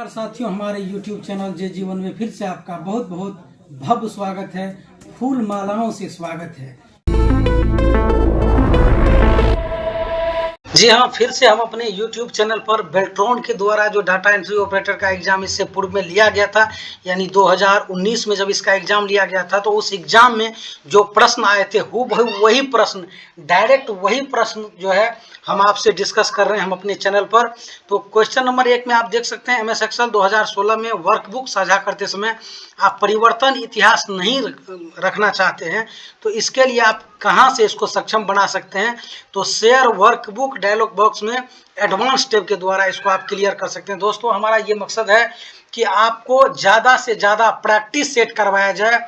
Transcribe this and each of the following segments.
नमस्कार साथियों, हमारे YouTube चैनल जे जीवन में फिर से आपका बहुत बहुत भव्य स्वागत है। फूल मालाओं से स्वागत है। जी हाँ, फिर से हम अपने YouTube चैनल पर बेल्ट्रॉन के द्वारा जो डाटा एंट्री ऑपरेटर का एग्जाम इससे पूर्व में लिया गया था, यानी 2019 में जब इसका एग्जाम लिया गया था, तो उस एग्जाम में जो प्रश्न आए थे वही प्रश्न, डायरेक्ट वही प्रश्न जो है हम आपसे डिस्कस कर रहे हैं हम अपने चैनल पर। तो क्वेश्चन नंबर 1 में आप देख सकते हैं, MS एक्सेल 2016 में वर्कबुक साझा करते समय आप परिवर्तन इतिहास नहीं रखना चाहते हैं, तो इसके लिए आप कहां से इसको सक्षम बना सकते हैं। तो शेयर वर्कबुक डायलॉग बॉक्स में एडवांस टैब के द्वारा इसको आप क्लियर कर सकते हैं। दोस्तों, हमारा ये मकसद है कि आपको ज़्यादा से ज़्यादा प्रैक्टिस सेट करवाया जाए,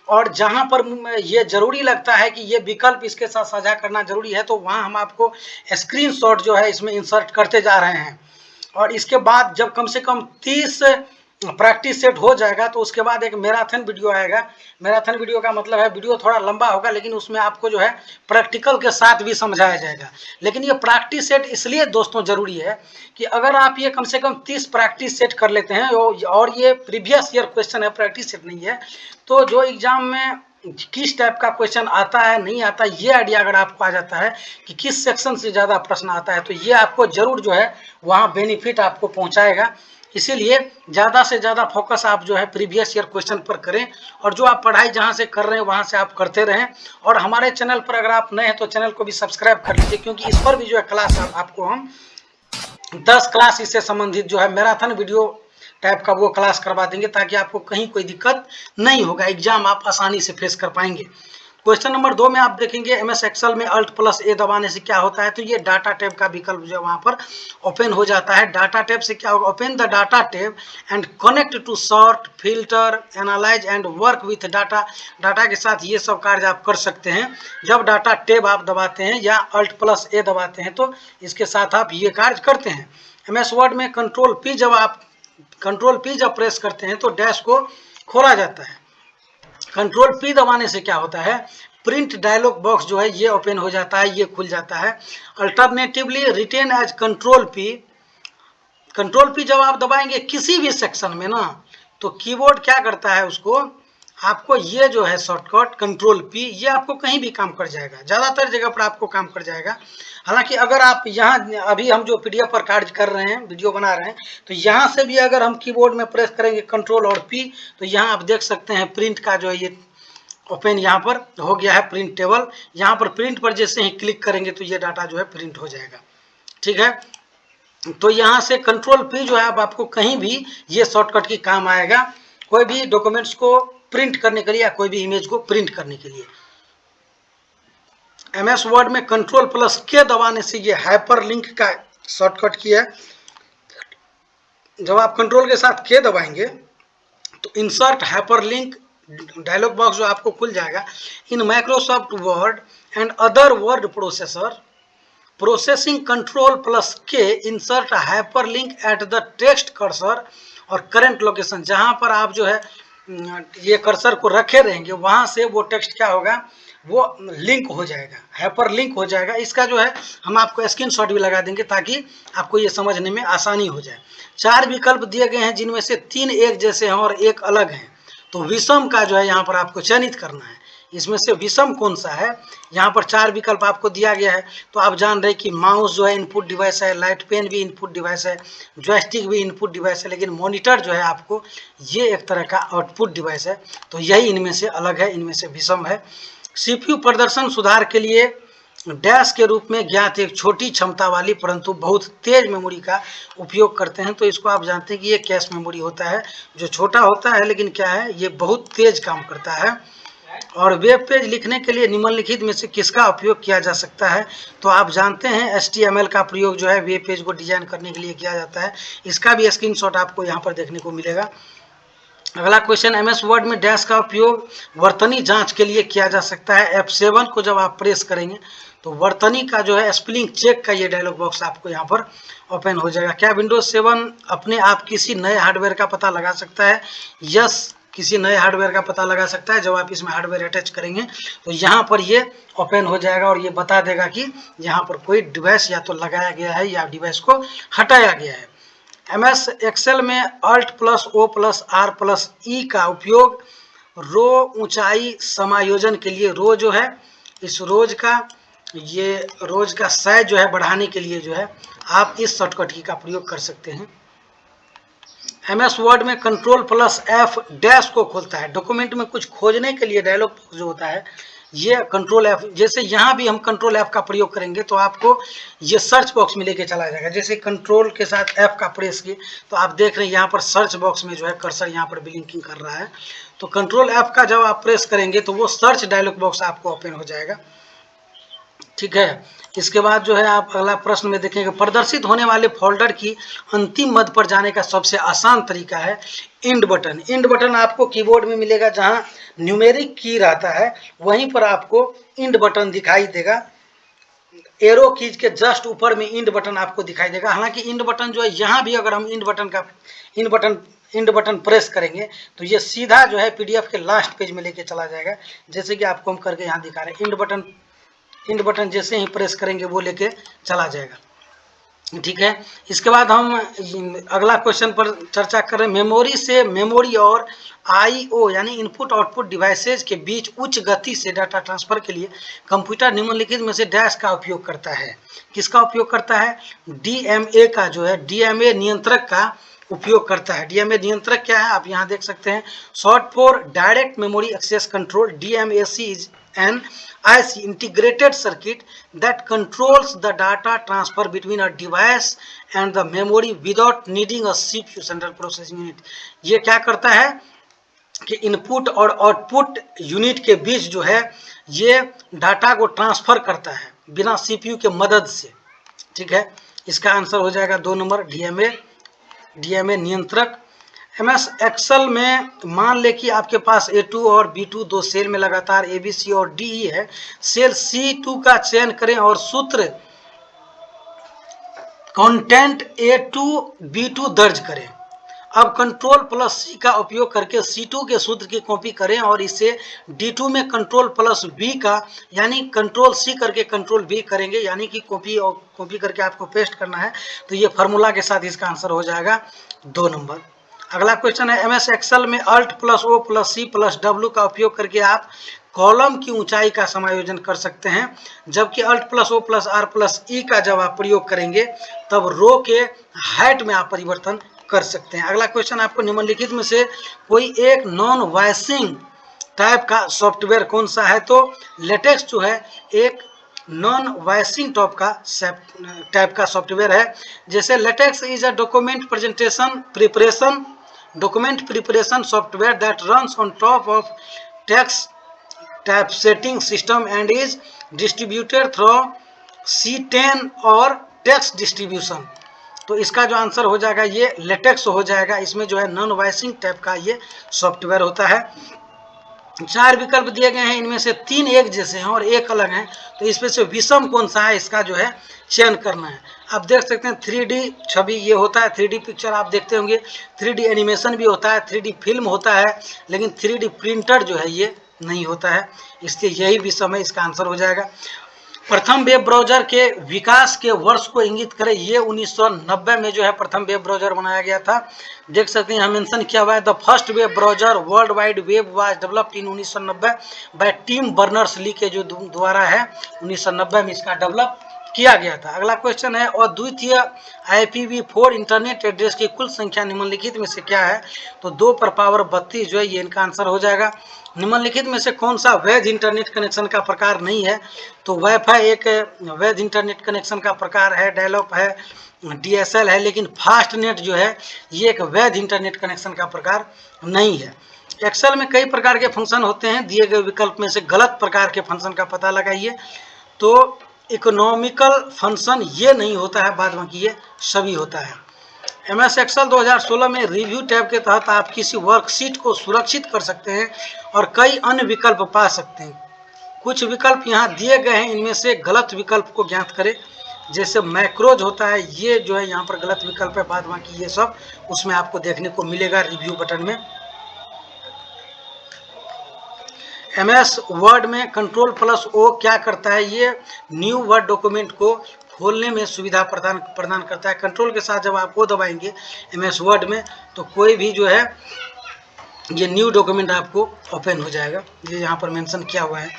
और जहां पर ये जरूरी लगता है कि ये विकल्प इसके साथ साझा करना जरूरी है, तो वहां हम आपको स्क्रीनशॉट जो है इसमें इंसर्ट करते जा रहे हैं। और इसके बाद जब कम से कम 30 प्रैक्टिस सेट हो जाएगा, तो उसके बाद एक मैराथन वीडियो आएगा। मैराथन वीडियो का मतलब है वीडियो थोड़ा लंबा होगा, लेकिन उसमें आपको जो है प्रैक्टिकल के साथ भी समझाया जाएगा। लेकिन ये प्रैक्टिस सेट इसलिए दोस्तों ज़रूरी है कि अगर आप ये कम से कम 30 प्रैक्टिस सेट कर लेते हैं, और ये प्रीवियस ईयर क्वेश्चन है, प्रैक्टिस सेट नहीं है, तो जो एग्जाम में किस टाइप का क्वेश्चन आता है नहीं आता, ये आइडिया अगर आपको आ जाता है कि किस सेक्शन से ज़्यादा प्रश्न आता है, तो ये आपको ज़रूर जो है वहाँ बेनिफिट आपको पहुँचाएगा। इसीलिए ज़्यादा से ज़्यादा फोकस आप जो है प्रीवियस ईयर क्वेश्चन पर करें, और जो आप पढ़ाई जहाँ से कर रहे हैं वहाँ से आप करते रहें। और हमारे चैनल पर अगर आप नए हैं तो चैनल को भी सब्सक्राइब कर लीजिए, क्योंकि इस पर भी जो है क्लास आपको हम 10 क्लास इससे संबंधित जो है मैराथन वीडियो टाइप का वो क्लास करवा देंगे, ताकि आपको कहीं कोई दिक्कत नहीं होगा, एग्जाम आप आसानी से फेस कर पाएंगे। क्वेश्चन नंबर 2 में आप देखेंगे, MS एक्सेल में Alt+A दबाने से क्या होता है, तो ये डाटा टैब का विकल्प जो है वहाँ पर ओपन हो जाता है। डाटा टैब से क्या होगा, open the data tab and connect to sort, filter, analyse and work with data. Data के साथ ये सब कार्य आप कर सकते हैं जब डाटा टैब आप दबाते हैं या Alt+A दबाते हैं, तो इसके साथ आप ये कार्य करते हैं। MS वर्ड में कंट्रोल P जब प्रेस करते हैं तो डैश को खोला जाता है। कंट्रोल P दबाने से क्या होता है, प्रिंट डायलॉग बॉक्स जो है ये ओपन हो जाता है, ये खुल जाता है। Alternatively written as control P जब आप दबाएंगे किसी भी सेक्शन में ना, तो कीबोर्ड क्या करता है, उसको आपको ये जो है शॉर्टकट कंट्रोल P, ये आपको कहीं भी काम कर जाएगा, ज़्यादातर जगह पर आपको काम कर जाएगा। हालांकि अगर आप यहाँ अभी हम जो PDF पर कार्य कर रहे हैं, वीडियो बना रहे हैं, तो यहाँ से भी अगर हम कीबोर्ड में प्रेस करेंगे कंट्रोल और P, तो यहाँ आप देख सकते हैं प्रिंट का जो है ये ओपन यहाँ पर हो गया है, प्रिंट टेबल। यहाँ पर प्रिंट पर जैसे ही क्लिक करेंगे तो ये डाटा जो है प्रिंट हो जाएगा। ठीक है, तो यहाँ से कंट्रोल P जो है अब आपको कहीं भी ये शॉर्टकट की काम आएगा, कोई भी डॉक्यूमेंट्स को प्रिंट करने के लिए या कोई भी इमेज को प्रिंट करने के लिए। MS वर्ड में Ctrl+K दबाने से ये हाइपरलिंक का शॉर्टकट की है। जब आप कंट्रोल के साथ K दबाएंगे तो इंसर्ट हाइपरलिंक डायलॉग बॉक्स जो आपको खुल जाएगा। In Microsoft word and other word processor processing Ctrl+K insert hyperlink at the text cursor और करंट लोकेशन। जहां पर आप जो है ये कर्सर को रखे रहेंगे, वहां से वो टेक्स्ट क्या होगा, वो लिंक हो जाएगा, हाइपर लिंक हो जाएगा। इसका जो है हम आपको स्क्रीनशॉट भी लगा देंगे ताकि आपको ये समझने में आसानी हो जाए। 4 विकल्प दिए गए हैं, जिनमें से 3 एक जैसे हैं और एक अलग हैं। तो विषम का जो है यहाँ पर आपको चयनित करना है, इसमें से विषम कौन सा है। यहाँ पर 4 विकल्प आपको दिया गया है। तो आप जान रहे कि माउस जो है इनपुट डिवाइस है, लाइट पेन भी इनपुट डिवाइस है, जॉयस्टिक भी इनपुट डिवाइस है, लेकिन मॉनिटर जो है आपको ये एक तरह का आउटपुट डिवाइस है। तो यही इनमें से अलग है, इनमें से विषम है। CPU प्रदर्शन सुधार के लिए डैश के रूप में ज्ञात एक छोटी क्षमता वाली परंतु बहुत तेज मेमोरी का उपयोग करते हैं। तो इसको आप जानते हैं कि ये कैश मेमोरी होता है, जो छोटा होता है लेकिन क्या है, ये बहुत तेज काम करता है। और वेब पेज लिखने के लिए निम्नलिखित में से किसका उपयोग किया जा सकता है। तो आप जानते हैं HTML का प्रयोग जो है वेब पेज को डिजाइन करने के लिए किया जाता है। इसका भी स्क्रीनशॉट आपको यहाँ पर देखने को मिलेगा। अगला क्वेश्चन, MS वर्ड में डैश का उपयोग वर्तनी जांच के लिए किया जा सकता है। F7 को जब आप प्रेस करेंगे तो वर्तनी का जो है स्पेलिंग चेक का ये डायलॉग बॉक्स आपको यहाँ पर ओपन हो जाएगा। क्या विंडोज 7 अपने आप किसी नए हार्डवेयर का पता लगा सकता है। यस, किसी नए हार्डवेयर का पता लगा सकता है। जब आप इसमें हार्डवेयर अटैच करेंगे तो यहाँ पर ये ओपन हो जाएगा और ये बता देगा कि यहाँ पर कोई डिवाइस या तो लगाया गया है या डिवाइस को हटाया गया है। MS एक्सेल में alt plus O plus R plus E का उपयोग रो ऊंचाई समायोजन के लिए, रो जो है इस रोज का साइज जो है बढ़ाने के लिए जो है आप इस शॉर्टकट की का प्रयोग कर सकते हैं। MS वर्ड में कंट्रोल प्लस F डैश को खोलता है। डॉक्यूमेंट में कुछ खोजने के लिए डायलॉग जो होता है ये कंट्रोल F, जैसे यहाँ भी हम कंट्रोल F का प्रयोग करेंगे तो आपको ये सर्च बॉक्स में लेके चला जाएगा। जैसे कंट्रोल के साथ F का प्रेस किए तो आप देख रहे हैं यहाँ पर सर्च बॉक्स में जो है कर्सर यहाँ पर ब्लिंकिंग कर रहा है। तो कंट्रोल F का जब आप प्रेस करेंगे तो वो सर्च डायलॉग बॉक्स आपको ओपन हो जाएगा। ठीक है, इसके बाद जो है आप अगला प्रश्न में देखेंगे, प्रदर्शित होने वाले फोल्डर की अंतिम मध्य पर जाने का सबसे आसान तरीका है इंड बटन। इंड बटन आपको कीबोर्ड में मिलेगा, जहां न्यूमेरिक की रहता है वहीं पर आपको इंड बटन दिखाई देगा। एरो कीज के जस्ट ऊपर में इंड बटन आपको दिखाई देगा। हालांकि इंड बटन जो है यहाँ भी अगर हम इंड बटन प्रेस करेंगे तो ये सीधा जो है PDF के लास्ट पेज में लेके चला जाएगा। जैसे कि आपको हम करके यहाँ दिखा रहे हैं, इंड बटन जैसे ही प्रेस करेंगे वो लेके चला जाएगा। ठीक है, इसके बाद हम अगला क्वेश्चन पर चर्चा कर रहे हैं। मेमोरी से मेमोरी और IO यानी इनपुट आउटपुट डिवाइसेज के बीच उच्च गति से डाटा ट्रांसफर के लिए कंप्यूटर निम्नलिखित में से डैश का उपयोग करता है। किसका उपयोग करता है? DMA का जो है DMA नियंत्रक का उपयोग करता है। DMA नियंत्रक क्या है आप यहाँ देख सकते हैं, short for direct memory access control. DMAC is an IC integrated circuit that controls the data transfer between a device and the memory without needing a CPU central processing unit। ये क्या करता है कि इनपुट और output unit के बीच जो है ये डाटा को ट्रांसफर करता है बिना CPU के मदद से। ठीक है, इसका आंसर हो जाएगा 2 नंबर DMA नियंत्रक। MS एक्सेल में मान ले कि आपके पास A2 और B2 दो सेल में लगातार ABC और DE है। सेल C2 का चयन करें और सूत्र कंटेंट A2 B2 दर्ज करें। अब कंट्रोल प्लस C का उपयोग करके C2 के सूत्र की कॉपी करें और इसे D2 में कंट्रोल प्लस B का यानी कंट्रोल C करके कंट्रोल B करेंगे, यानी कि कॉपी करके आपको पेस्ट करना है। तो ये फार्मूला के साथ इसका आंसर हो जाएगा 2 नंबर। अगला क्वेश्चन है, MS एक्सेल में alt plus O plus C plus W का उपयोग करके आप कॉलम की ऊंचाई का समायोजन कर सकते हैं, जबकि alt plus O plus R plus E का जब आप प्रयोग करेंगे तब रो के हाइट में आप परिवर्तन कर सकते हैं। अगला क्वेश्चन आपको निम्नलिखित में से कोई एक नॉन वॉइसिंग टाइप का सॉफ्टवेयर कौन सा है? तो लेटेक्स जो है एक नॉन वॉइसिंग टाइप का सॉफ्टवेयर है। जैसे latex is a document preparation software that runs on top of text typesetting system and is distributed through C10 और टेक्स्ट डिस्ट्रीब्यूशन। तो इसका जो आंसर हो जाएगा ये लेटेक्स हो जाएगा। इसमें जो है नॉन वॉइसिंग टाइप का ये सॉफ्टवेयर होता है। 4 विकल्प दिए गए हैं, इनमें से 3 एक जैसे हैं और एक अलग हैं। तो इसमें से विषम कौन सा है इसका जो है चयन करना है। आप देख सकते हैं 3D छवि ये होता है, 3D पिक्चर आप देखते होंगे, 3D एनिमेशन भी होता है, 3D फिल्म होता है, लेकिन 3D प्रिंटर जो है ये नहीं होता है। इसलिए यही विषम है, इसका आंसर हो जाएगा। प्रथम वेब ब्राउजर के विकास के वर्ष को इंगित करें। ये 1990 में जो है प्रथम वेब ब्राउजर बनाया गया था। देख सकते हैं यहाँ मेंशन किया हुआ है, the first web browser world wide web was developed in 1990 by Tim Berners-Lee के जो द्वारा है 1990 में इसका डेवलप किया गया था। अगला क्वेश्चन है, अद्वितीय IPv4 इंटरनेट एड्रेस की कुल संख्या निम्नलिखित में से क्या है? तो 2 पर पावर 32 जो है ये इनका आंसर हो जाएगा। निम्नलिखित में से कौन सा वैध इंटरनेट कनेक्शन का प्रकार नहीं है? तो वाईफाई एक वैध इंटरनेट कनेक्शन का प्रकार है, डायलअप है, DSL है, लेकिन फास्ट नेट जो है ये एक वैध इंटरनेट कनेक्शन का प्रकार नहीं है। एक्सेल में कई प्रकार के फंक्शन होते हैं, दिए गए विकल्प में से गलत प्रकार के फंक्शन का पता लगाइए। तो इकोनॉमिकल फंक्शन ये नहीं होता है, बाद बाकी ये सभी होता है। MS एक्सेल 2016 में रिव्यू टैब के तहत आप किसी वर्कशीट को सुरक्षित कर सकते हैं और कई अन्य विकल्प पा सकते हैं। कुछ विकल्प यहाँ दिए गए हैं, इनमें से गलत विकल्प को ज्ञात करें। जैसे मैक्रोज होता है, ये जो है यहाँ पर गलत विकल्प है, बाद बाकी ये सब उसमें आपको देखने को मिलेगा रिव्यू बटन में। MS वर्ड में कंट्रोल प्लस ओ क्या करता है, ये न्यू वर्ड डॉक्यूमेंट को खोलने में सुविधा प्रदान करता है। कंट्रोल के साथ जब आप वो दबाएंगे MS वर्ड में तो कोई भी जो है ये न्यू डॉक्यूमेंट आपको ओपन हो जाएगा, ये यहाँ पर मेंशन किया हुआ है।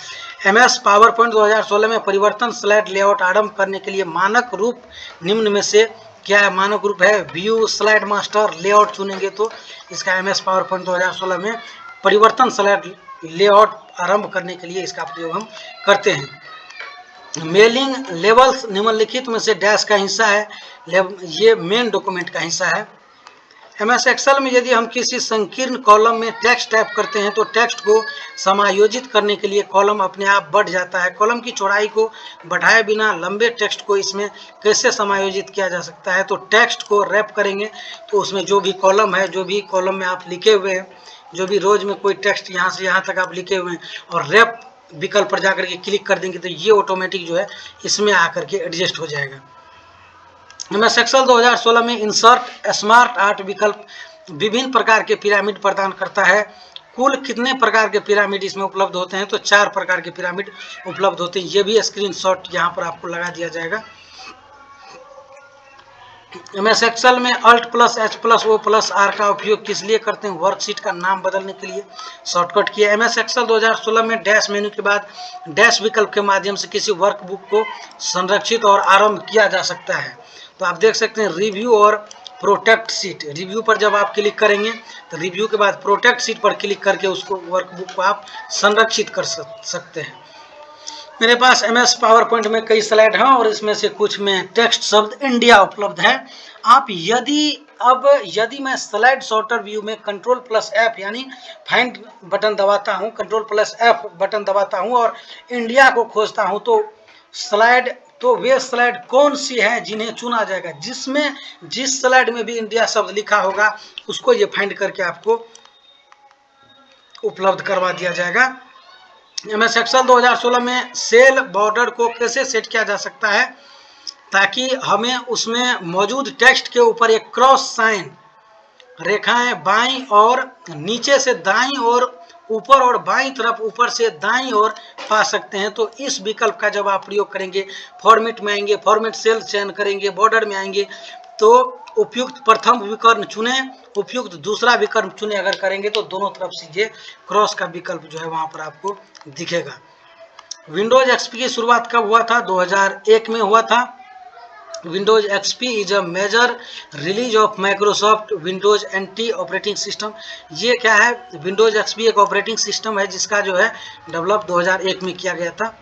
MS पावर पॉइंट 2016 में परिवर्तन स्लाइड लेआउट आरंभ करने के लिए मानक रूप निम्न में से क्या है? मानक रूप है व्यू स्लाइड मास्टर लेआउट चुनेंगे तो इसका MS पावर पॉइंट 2016 में परिवर्तन स्लाइड लेआउट आरंभ करने के लिए इसका प्रयोग हम करते हैं। मेलिंग लेवल्स निम्नलिखित में से डैश का हिस्सा है, ये मेन डॉक्यूमेंट का हिस्सा है। MS एक्सेल में यदि हम किसी संकीर्ण कॉलम में टेक्स्ट टाइप करते हैं तो टेक्स्ट को समायोजित करने के लिए कॉलम अपने आप बढ़ जाता है। कॉलम की चौड़ाई को बढ़ाए बिना लंबे टेक्स्ट को इसमें कैसे समायोजित किया जा सकता है? तो टेक्स्ट को रैप करेंगे तो उसमें जो भी कॉलम है, जो भी कॉलम में आप लिखे हुए हैं, जो भी रोज में कोई टेक्स्ट यहाँ से यहाँ तक आप लिखे हुए हैं और रैप विकल्प पर जाकर के क्लिक कर देंगे तो ये ऑटोमेटिक जो है इसमें आकर के एडजस्ट हो जाएगा। MS एक्सेल 2016 में इंसर्ट स्मार्ट आर्ट विकल्प विभिन्न प्रकार के पिरामिड प्रदान करता है। कुल कितने प्रकार के पिरामिड इसमें उपलब्ध होते हैं? तो 4 प्रकार के पिरामिड उपलब्ध होते हैं। ये भी स्क्रीनशॉट यहाँ पर आपको लगा दिया जाएगा। MS एक्सेल में Alt plus H plus O plus R का उपयोग किस लिए करते हैं? वर्कशीट का नाम बदलने के लिए शॉर्टकट किया। MS एक्सेल 2016 में डैश मेन्यू के बाद डैश विकल्प के माध्यम से किसी वर्कबुक को संरक्षित और आरंभ किया जा सकता है। तो आप देख सकते हैं रिव्यू और प्रोटेक्ट सीट। रिव्यू पर जब आप क्लिक करेंगे तो रिव्यू के बाद प्रोटेक्ट सीट पर क्लिक करके उसको वर्कबुक को आप संरक्षित कर सकते हैं। मेरे पास MS पावर पॉइंट में कई स्लाइड हैं और इसमें से कुछ में टेक्स्ट शब्द इंडिया उपलब्ध है। आप यदि मैं स्लाइड सॉर्टर व्यू में कंट्रोल प्लस F यानी फाइंड बटन दबाता हूं, कंट्रोल प्लस F बटन दबाता हूं और इंडिया को खोजता हूं तो वे स्लाइड कौन सी हैं जिन्हें चुना जाएगा? जिस स्लाइड में भी इंडिया शब्द लिखा होगा उसको ये फाइंड करके आपको उपलब्ध करवा दिया जाएगा। MS एक्सेल 2016 में सेल बॉर्डर को कैसे सेट किया जा सकता है ताकि हमें उसमें मौजूद टेक्स्ट के ऊपर एक क्रॉस साइन रेखाएं बाईं और नीचे से दाईं और ऊपर और बाईं तरफ ऊपर से दाईं ओर पा सकते हैं। तो इस विकल्प का जब आप प्रयोग करेंगे, फॉर्मेट में आएंगे, फॉर्मेट सेल चयन करेंगे, बॉर्डर में आएंगे तो उपयुक्त प्रथम विकर्ण चुने, उपयुक्त दूसरा विकल्प चुने अगर करेंगे तो दोनों तरफ से ये क्रॉस का विकल्प जो है वहां पर आपको दिखेगा। विंडोज XP की शुरुआत कब हुआ था? 2001 में हुआ था। Windows XP is a major release of Microsoft Windows NT operating system. ये क्या है? विंडोज XP एक ऑपरेटिंग सिस्टम है जिसका जो है डेवलप 2001 में किया गया था।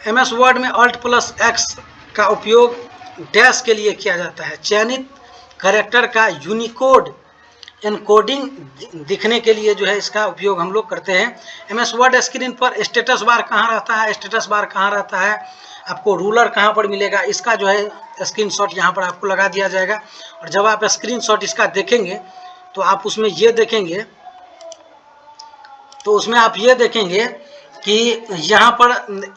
MS वर्ड में Alt प्लस X का उपयोग डैश के लिए किया जाता है। चयनित कैरेक्टर का यूनिकोड एनकोडिंग दिखने के लिए जो है इसका उपयोग हम लोग करते हैं। MS वर्ड स्क्रीन पर स्टेटस बार कहाँ रहता है? स्टेटस बार कहाँ रहता है? आपको रूलर कहाँ पर मिलेगा? इसका जो है स्क्रीनशॉट यहाँ पर आपको लगा दिया जाएगा। और जब आप स्क्रीनशॉट इसका देखेंगे तो आप उसमें ये देखेंगे कि यहाँ पर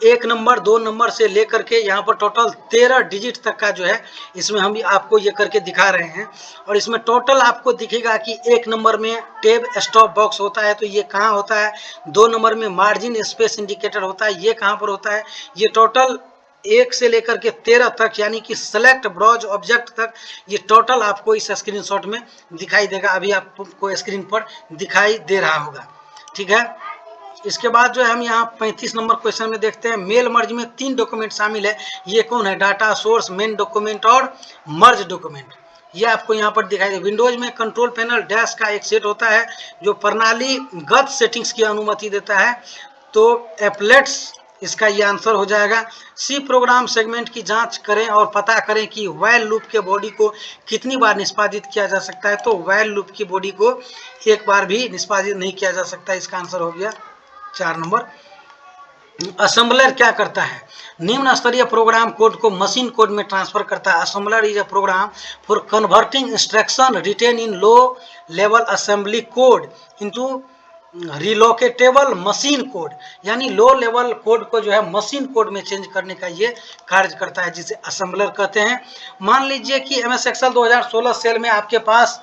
1 नंबर 2 नंबर से लेकर के यहाँ पर टोटल 13 डिजिट तक का जो है इसमें हम आपको ये करके दिखा रहे हैं। और इसमें टोटल आपको दिखेगा कि 1 नंबर में टेब स्टॉप बॉक्स होता है, तो ये कहाँ होता है? 2 नंबर में मार्जिन स्पेस इंडिकेटर होता है, ये कहाँ पर होता है? ये टोटल 1 से लेकर के 13 तक यानी कि सेलेक्ट ब्राउज ऑब्जेक्ट तक ये टोटल आपको इस स्क्रीनशॉट में दिखाई देगा। अभी आपको स्क्रीन पर दिखाई दे रहा होगा, ठीक है। इसके बाद जो है हम यहाँ 35 नंबर क्वेश्चन में देखते हैं मेल मर्ज में 3 डॉक्यूमेंट शामिल है। ये कौन है? डाटा सोर्स, मेन डॉक्यूमेंट और मर्ज डॉक्यूमेंट। ये आपको यहाँ पर दिखाई दे। विंडोज में कंट्रोल पैनल डैश का एक सेट होता है जो प्रणालीगत सेटिंग्स की अनुमति देता है। तो एप्लेट्स इसका ये आंसर हो जाएगा। सी प्रोग्राम सेगमेंट की जांच करें और पता करें कि व्हाइल लूप के बॉडी को कितनी बार निष्पादित किया जा सकता है। तो व्हाइल लूप की बॉडी को एक बार भी निष्पादित नहीं किया जा सकता। इसका आंसर हो गया 4 नंबर। असेंबलर क्या करता है? निम्न स्तरीय प्रोग्राम कोड को मशीन कोड में ट्रांसफर करता है। Assembler is a program for converting instruction written in low level assembly code into relocatable machine code, यानी लो लेवल कोड को जो है मशीन कोड में चेंज करने का ये कार्य करता है, जिसे असेंबलर कहते हैं। मान लीजिए कि MS एक्सेल 2016 सेल में आपके पास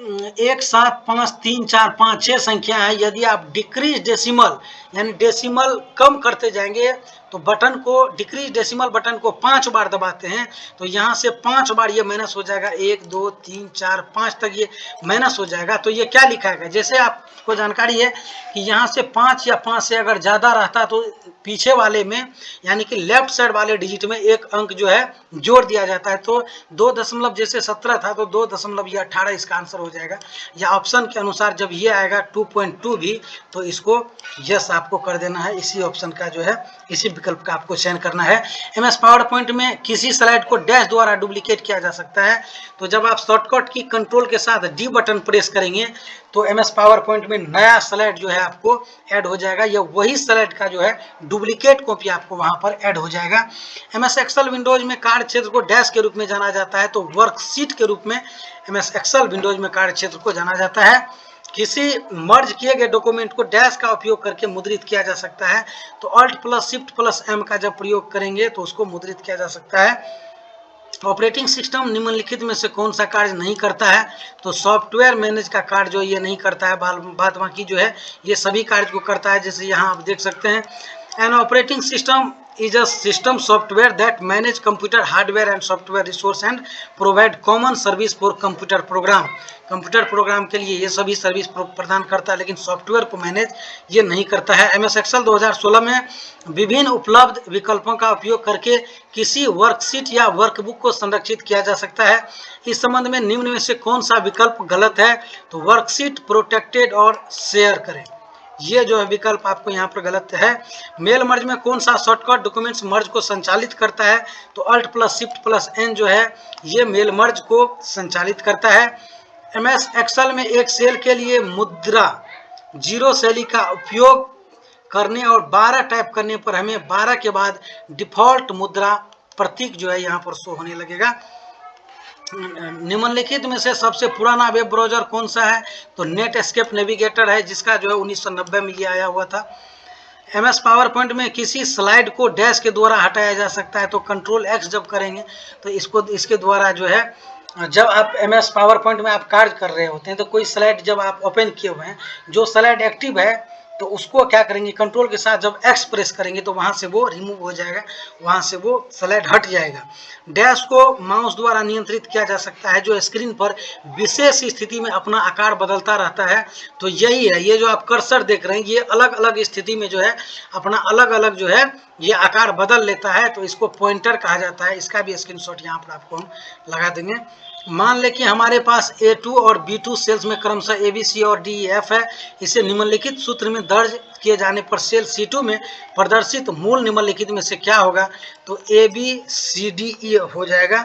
1 7 5 3 4 5 6 संख्या है, यदि आप डिक्रीज डेसिमल यानी डेसिमल कम करते जाएंगे तो बटन को डिक्रीज डेसिमल बटन को 5 बार दबाते हैं तो यहाँ से 5 बार ये माइनस हो जाएगा, 1 2 3 4 5 तक ये माइनस हो जाएगा। तो ये क्या लिखा है, जैसे आपको जानकारी है कि यहाँ से 5 या 5 से अगर ज़्यादा रहता तो पीछे वाले में यानी कि लेफ्ट साइड वाले डिजिट में एक अंक जो है जोड़ दिया जाता है। तो 2 दशमलव जैसे 17 था तो 2 दशमलव ये 18 इसका आंसर हो जाएगा। या ऑप्शन के अनुसार जब ये आएगा 2.2 भी तो इसको यस आपको कर देना है, इसी ऑप्शन का जो है इसी विकल्प का आपको चयन करना है। MS पावर पॉइंट में किसी स्लाइड को डैश द्वारा डुप्लीकेट किया जा सकता है। तो जब आप शॉर्टकट की कंट्रोल के साथ डी बटन प्रेस करेंगे तो MS पावर पॉइंट में नया स्लाइड जो है आपको ऐड हो जाएगा, या वही स्लाइड का जो है डुप्लीकेट कॉपी आपको वहां पर ऐड हो जाएगा। MS एक्सेल विंडोज में कार्य क्षेत्र को डैश के रूप में जाना जाता है, तो वर्कशीट के रूप में MS एक्सेल विंडोज में कार्य क्षेत्र को जाना जाता है। किसी मर्ज किए गए डॉक्यूमेंट को डैश का उपयोग करके मुद्रित किया जा सकता है, तो alt plus shift plus M का जब प्रयोग करेंगे तो उसको मुद्रित किया जा सकता है। ऑपरेटिंग सिस्टम निम्नलिखित में से कौन सा कार्य नहीं करता है, तो सॉफ्टवेयर मैनेज का कार्य जो ये नहीं करता है, बाद बाकी जो है ये सभी कार्य को करता है। जैसे यहाँ आप देख सकते हैं, an operating system is a system software that manage computer hardware and software resource and provide common service for computer program। Computer program के लिए ये सभी सर्विस प्रदान करता है, लेकिन सॉफ्टवेयर को मैनेज ये नहीं करता है। MS एक्सेल 2016 में विभिन्न उपलब्ध विकल्पों का उपयोग करके किसी वर्कशीट या वर्कबुक को संरक्षित किया जा सकता है। इस संबंध में निम्न में से कौन सा विकल्प गलत है, तो वर्कशीट प्रोटेक्टेड और शेयर करें, ये जो है विकल्प आपको यहाँ पर गलत है। मेल मर्ज में कौन सा शॉर्टकट डॉक्यूमेंट्स मर्ज को संचालित करता है, तो alt plus shift plus N जो है ये मेल मर्ज को संचालित करता है। MS एक्सेल में एक सेल के लिए मुद्रा 0 शैली का उपयोग करने और 12 टाइप करने पर हमें 12 के बाद डिफॉल्ट मुद्रा प्रतीक जो है यहाँ पर शो होने लगेगा। निम्नलिखित में से सबसे पुराना वेब ब्राउजर कौन सा है, तो नेट एस्केप नेविगेटर है, जिसका जो है 1990 में ये आया हुआ था। MS पावर पॉइंट में किसी स्लाइड को डैश के द्वारा हटाया जा सकता है, तो कंट्रोल X जब करेंगे तो इसके द्वारा जो है जब आप MS पावर पॉइंट में आप कार्य कर रहे होते हैं तो कोई स्लाइड जब आप ओपन किए हुए हैं, जो स्लाइड एक्टिव है तो उसको क्या करेंगे, कंट्रोल के साथ जब X प्रेस करेंगे तो वहां से वो रिमूव हो जाएगा, वहां से वो स्लाइड हट जाएगा। डैश को माउस द्वारा नियंत्रित किया जा सकता है, जो स्क्रीन पर विशेष स्थिति में अपना आकार बदलता रहता है। तो यही है, ये जो आप कर्सर देख रहे हैं ये अलग अलग स्थिति में जो है अपना अलग अलग जो है ये आकार बदल लेता है, तो इसको पॉइंटर कहा जाता है। इसका भी स्क्रीनशॉट यहाँ पर आपको हम लगा देंगे। मान लें कि हमारे पास A2 और B2 सेल्स में क्रमशः ABC और DEF है। इसे निम्नलिखित सूत्र में दर्ज किए जाने पर सेल C2 में प्रदर्शित मूल निम्नलिखित में से क्या होगा, तो ABCDE हो जाएगा।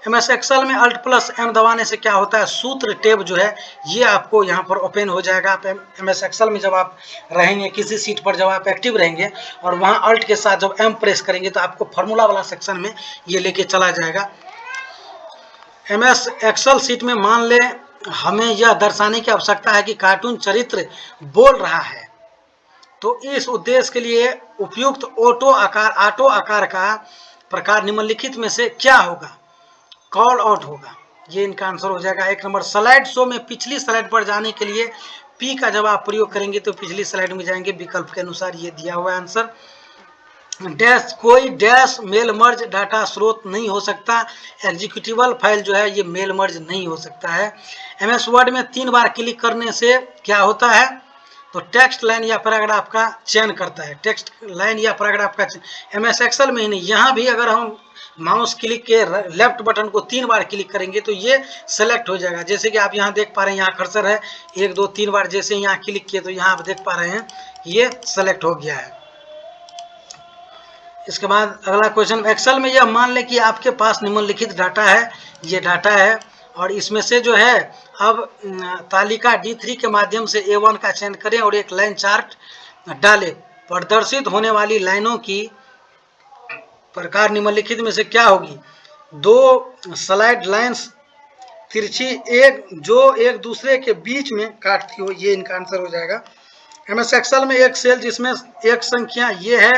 MS एक्सेल में अल्ट प्लस M दबाने से क्या होता है, सूत्र टेब जो है ये आपको यहाँ पर ओपन हो जाएगा। आप MS एक्सेल में जब आप रहेंगे किसी सीट पर, जब आप एक्टिव रहेंगे और वहाँ अल्ट के साथ जब M प्रेस करेंगे तो आपको फार्मूला वाला सेक्शन में ये लेके चला जाएगा। MS एक्सेल सीट में मान लें हमें यह दर्शाने की आवश्यकता है कि कार्टून चरित्र बोल रहा है, तो इस उद्देश्य के लिए उपयुक्त ऑटो आकार का प्रकार निम्नलिखित में से क्या होगा, कॉल आउट होगा, ये इनका आंसर हो जाएगा। 1 नंबर, स्लाइड शो में पिछली स्लाइड पर जाने के लिए P का जब आप प्रयोग करेंगे तो पिछली स्लाइड में जाएंगे, विकल्प के अनुसार ये दिया हुआ आंसर। डैश, कोई डैश मेल मर्ज डाटा स्रोत नहीं हो सकता, एग्जीक्यूटिबल फाइल जो है ये मेल मर्ज नहीं हो सकता है। MS वर्ड में 3 बार क्लिक करने से क्या होता है, तो टेक्स्ट लाइन या पैराग्राफ का चयन करता है, टेक्स्ट लाइन या पैराग्राफ का MS एक्सेल में ही नहीं, यहाँ भी अगर हम माउस क्लिक के लेफ्ट बटन को 3 बार क्लिक करेंगे तो ये सेलेक्ट हो जाएगा। जैसे कि आप यहाँ देख पा रहे हैं, यहाँ कर्सर है, 1 2 3 बार जैसे यहाँ क्लिक किए तो यहाँ आप देख पा रहे हैं ये सेलेक्ट हो गया है। इसके बाद अगला क्वेश्चन, एक्सेल में यह मान लें कि आपके पास निम्नलिखित डाटा है, ये डाटा है और इसमें से जो है अब तालिका D3 के माध्यम से A1 का चयन करें और एक लाइन चार्ट डालें। प्रदर्शित होने वाली लाइनों की प्रकार निम्नलिखित में से क्या होगी, 2 स्लाइड लाइन्स तिरछी जो एक दूसरे के बीच में काटती हो, ये इनका आंसर हो जाएगा। MS एक्सेल में एक सेल जिसमें एक संख्या ये है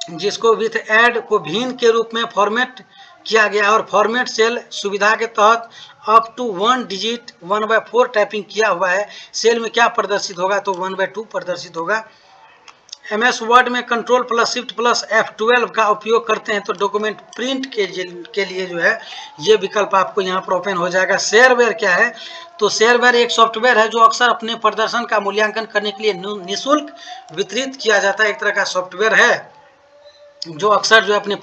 जिसको विथ ऐड को भिन्न के रूप में फॉर्मेट किया गया और फॉर्मेट सेल सुविधा के तहत अप टू 1 डिजिट 1/4 टाइपिंग किया हुआ है। सेल में क्या प्रदर्शित होगा, तो 1/2 प्रदर्शित होगा। MS वर्ड में control plus shift plus F12 का उपयोग करते हैं तो डॉक्यूमेंट प्रिंट के लिए जो है ये विकल्प आपको यहाँ पर ओपन हो जाएगा। शेयरवेयर क्या है, तो शेयरवेयर एक सॉफ्टवेयर है जो अक्सर अपने प्रदर्शन का मूल्यांकन करने के लिए निःशुल्क वितरित किया जाता है। एक तरह का सॉफ्टवेयर है जो अक्सर जो अपने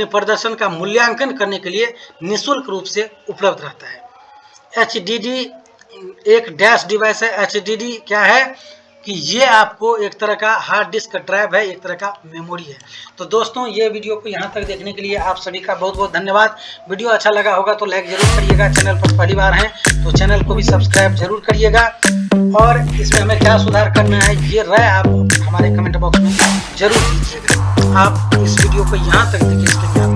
प्रदर्शन का मूल्यांकन करने के लिए निःशुल्क रूप से उपलब्ध रहता है। HDD एक डैश डिवाइस है। HDD क्या है कि ये आपको एक तरह का हार्ड डिस्क ड्राइव है, एक तरह का मेमोरी है। तो दोस्तों ये वीडियो को यहाँ तक देखने के लिए आप सभी का बहुत बहुत धन्यवाद। वीडियो अच्छा लगा होगा तो लाइक जरूर करिएगा, चैनल पर पहली बार हैं तो चैनल को भी सब्सक्राइब जरूर करिएगा और इसमें हमें क्या सुधार करना है ये राय आप हमारे कमेंट बॉक्स में जरूर दीजिएगा। आप इस वीडियो को यहाँ तक देखिए, इसके लिए